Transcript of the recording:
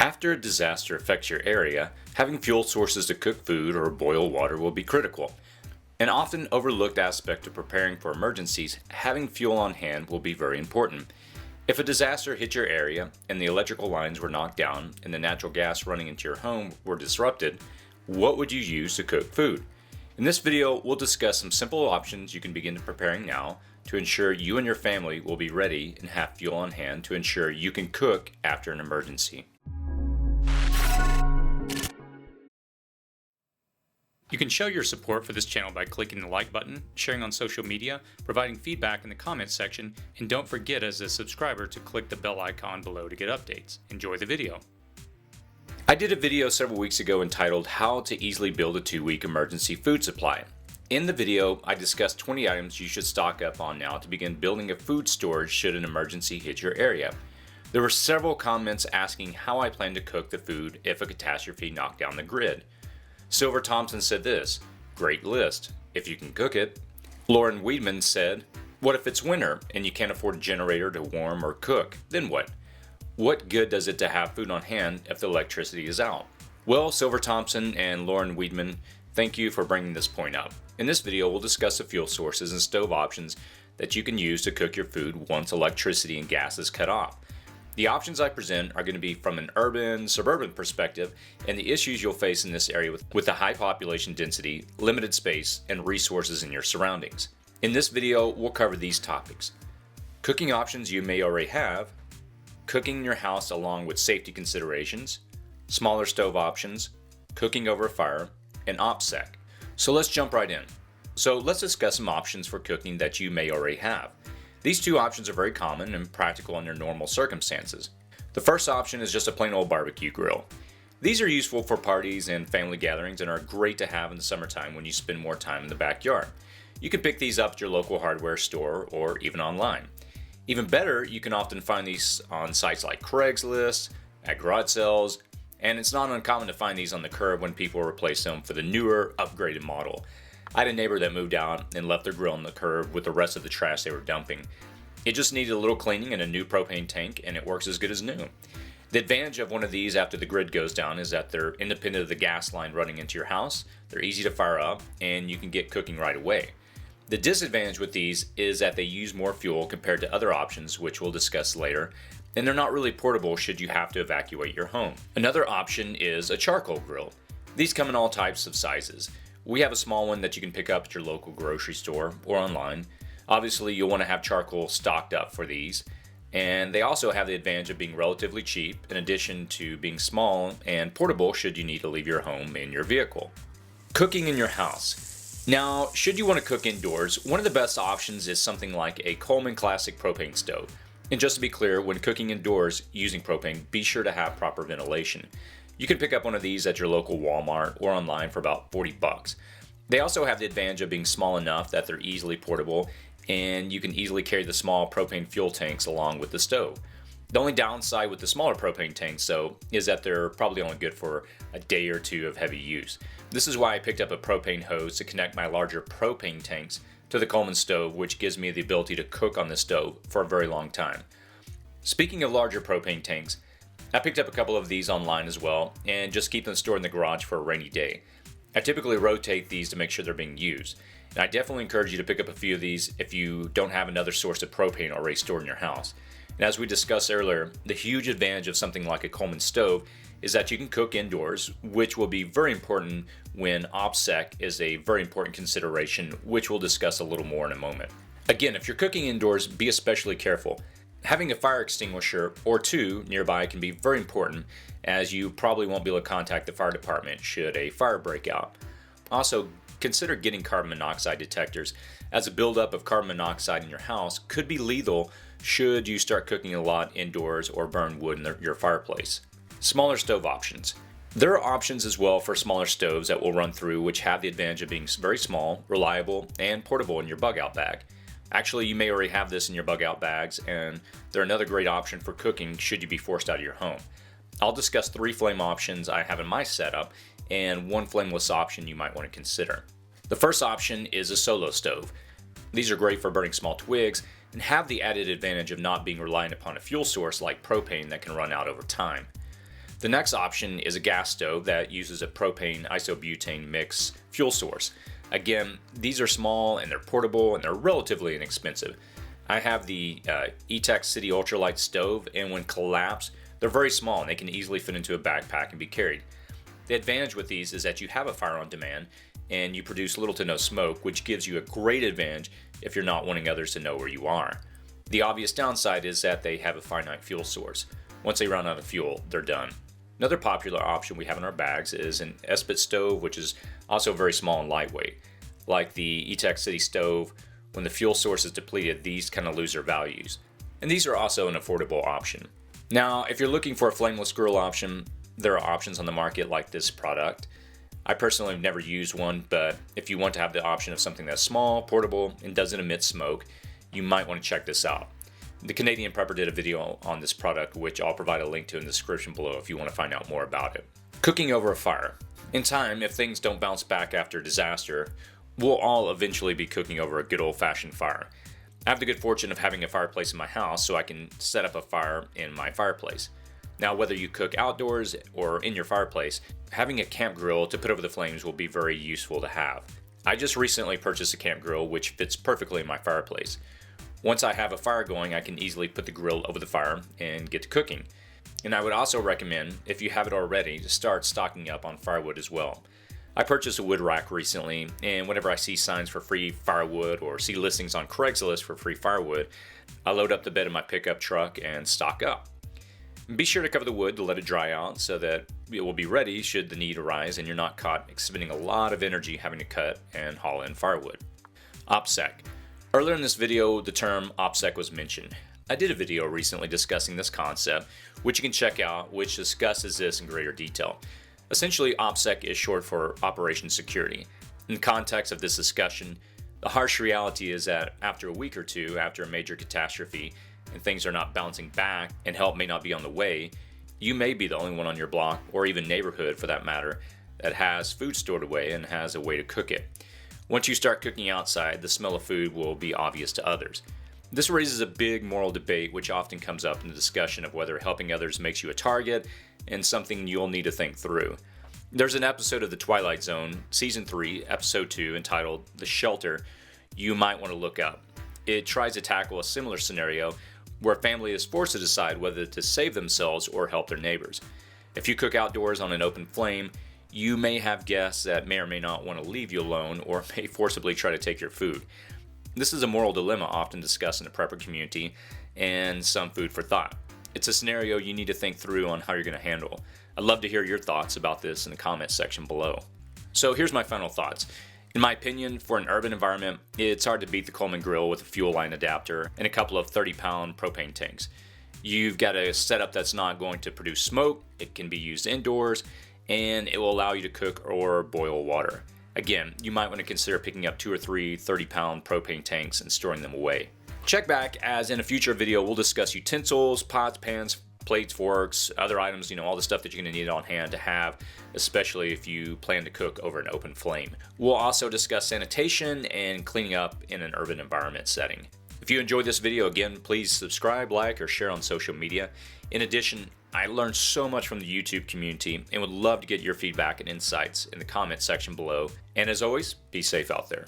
After a disaster affects your area, having fuel sources to cook food or boil water will be critical. An often overlooked aspect of preparing for emergencies, having fuel on hand will be very important. If a disaster hit your area and the electrical lines were knocked down and the natural gas running into your home were disrupted, what would you use to cook food? In this video, we'll discuss some simple options you can begin preparing now to ensure you and your family will be ready and have fuel on hand to ensure you can cook after an emergency. You can show your support for this channel by clicking the like button, sharing on social media, providing feedback in the comments section, and don't forget as a subscriber to click the bell icon below to get updates. Enjoy the video. I did a video several weeks ago entitled How to Easily Build a 2-Week Emergency Food Supply. In the video, I discussed 20 items you should stock up on now to begin building a food storage should an emergency hit your area. There were several comments asking how I plan to cook the food if a catastrophe knocked down the grid. Silver Thompson said this, great list, if you can cook it. Lauren Weedman said, what if it's winter and you can't afford a generator to warm or cook? Then what? What good does it to have food on hand if the electricity is out? Well, Silver Thompson and Lauren Weedman, thank you for bringing this point up. In this video, we'll discuss the fuel sources and stove options that you can use to cook your food once electricity and gas is cut off. The options I present are going to be from an urban, suburban perspective and the issues you'll face in this area with a high population density, limited space, and resources in your surroundings. In this video, we'll cover these topics. Cooking options you may already have, cooking in your house along with safety considerations, smaller stove options, cooking over a fire, and OPSEC. So let's jump right in. So let's discuss some options for cooking that you may already have. These two options are very common and practical under normal circumstances. The first option is just a plain old barbecue grill. These are useful for parties and family gatherings and are great to have in the summertime when you spend more time in the backyard. You can pick these up at your local hardware store or even online. Even better, you can often find these on sites like Craigslist, at garage sales, and it's not uncommon to find these on the curb when people replace them for the newer, upgraded model. I had a neighbor that moved out and left their grill on the curb with the rest of the trash they were dumping. It just needed a little cleaning and a new propane tank, and it works as good as new. The advantage of one of these after the grid goes down is that they're independent of the gas line running into your house, they're easy to fire up, and you can get cooking right away. The disadvantage with these is that they use more fuel compared to other options, which we'll discuss later, and they're not really portable should you have to evacuate your home. Another option is a charcoal grill. These come in all types of sizes. We have a small one that you can pick up at your local grocery store or online. Obviously, you'll want to have charcoal stocked up for these. And they also have the advantage of being relatively cheap, in addition to being small and portable should you need to leave your home in your vehicle. Cooking in your house. Now, should you want to cook indoors, one of the best options is something like a Coleman Classic propane stove. And just to be clear, when cooking indoors using propane, be sure to have proper ventilation. You can pick up one of these at your local Walmart or online for about $40. They also have the advantage of being small enough that they're easily portable and you can easily carry the small propane fuel tanks along with the stove. The only downside with the smaller propane tanks though is that they're probably only good for a day or two of heavy use. This is why I picked up a propane hose to connect my larger propane tanks to the Coleman stove, which gives me the ability to cook on the stove for a very long time. Speaking of larger propane tanks, I picked up a couple of these online as well and just keep them stored in the garage for a rainy day. I typically rotate these to make sure they're being used. And I definitely encourage you to pick up a few of these if you don't have another source of propane already stored in your house. And as we discussed earlier, the huge advantage of something like a Coleman stove is that you can cook indoors, which will be very important when OPSEC is a very important consideration, which we'll discuss a little more in a moment. Again, if you're cooking indoors, be especially careful. Having a fire extinguisher or two nearby can be very important, as you probably won't be able to contact the fire department should a fire break out. Also, consider getting carbon monoxide detectors, as a buildup of carbon monoxide in your house could be lethal should you start cooking a lot indoors or burn wood in your fireplace. Smaller stove options. There are options as well for smaller stoves that we'll run through, which have the advantage of being very small, reliable, and portable in your bug out bag. Actually, you may already have this in your bug out bags, and they're another great option for cooking should you be forced out of your home. I'll discuss 3 flame options I have in my setup and 1 flameless option you might want to consider. The first option is a solo stove. These are great for burning small twigs and have the added advantage of not being reliant upon a fuel source like propane that can run out over time. The next option is a gas stove that uses a propane isobutane mix fuel source. Again, these are small and they're portable and they're relatively inexpensive. I have the Etex City Ultralight stove, and when collapsed, they're very small and they can easily fit into a backpack and be carried. The advantage with these is that you have a fire on demand and you produce little to no smoke, which gives you a great advantage if you're not wanting others to know where you are. The obvious downside is that they have a finite fuel source. Once they run out of fuel, they're done. Another popular option we have in our bags is an Esbit stove, which is also very small and lightweight. Like the Etex City stove, when the fuel source is depleted, these kind of lose their values. And these are also an affordable option. Now, if you're looking for a flameless grill option, there are options on the market like this product. I personally have never used one, but if you want to have the option of something that's small, portable, and doesn't emit smoke, you might want to check this out. The Canadian Prepper did a video on this product, which I'll provide a link to in the description below if you want to find out more about it. Cooking over a fire. In time, if things don't bounce back after a disaster, we'll all eventually be cooking over a good old-fashioned fire. I have the good fortune of having a fireplace in my house, so I can set up a fire in my fireplace. Now, whether you cook outdoors or in your fireplace, having a camp grill to put over the flames will be very useful to have. I just recently purchased a camp grill which fits perfectly in my fireplace. Once I have a fire going, I can easily put the grill over the fire and get to cooking. And I would also recommend, if you have it already, to start stocking up on firewood as well. I purchased a wood rack recently, and whenever I see signs for free firewood or see listings on Craigslist for free firewood, I load up the bed of my pickup truck and stock up. Be sure to cover the wood to let it dry out so that it will be ready should the need arise and you're not caught expending a lot of energy having to cut and haul in firewood. OPSEC. Earlier in this video, the term OPSEC was mentioned. I did a video recently discussing this concept, which you can check out, which discusses this in greater detail. Essentially, OPSEC is short for Operation Security. In the context of this discussion, the harsh reality is that after a week or two after a major catastrophe and things are not bouncing back and help may not be on the way, you may be the only one on your block, or even neighborhood for that matter, that has food stored away and has a way to cook it. Once you start cooking outside, the smell of food will be obvious to others. This raises a big moral debate which often comes up in the discussion of whether helping others makes you a target and something you'll need to think through. There's an episode of The Twilight Zone, Season 3, Episode 2, entitled The Shelter, you might want to look up. It tries to tackle a similar scenario where a family is forced to decide whether to save themselves or help their neighbors. If you cook outdoors on an open flame, you may have guests that may or may not want to leave you alone or may forcibly try to take your food. This is a moral dilemma often discussed in the prepper community and some food for thought. It's a scenario you need to think through on how you're going to handle. I'd love to hear your thoughts about this in the comments section below. So here's my final thoughts. In my opinion, for an urban environment, it's hard to beat the Coleman grill with a fuel line adapter and a couple of 30-pound propane tanks. You've got a setup that's not going to produce smoke, it can be used indoors, and it will allow you to cook or boil water. Again, you might want to consider picking up 2 or 3 30-pound propane tanks and storing them away. Check back, as in a future video we'll discuss utensils, pots, pans, plates, forks, other items, all the stuff that you're going to need on hand to have, especially if you plan to cook over an open flame. We'll also discuss sanitation and cleaning up in an urban environment setting. If you enjoyed this video, again, please subscribe, like, or share on social media. In addition, I learned so much from the YouTube community and would love to get your feedback and insights in the comments section below. And as always, be safe out there.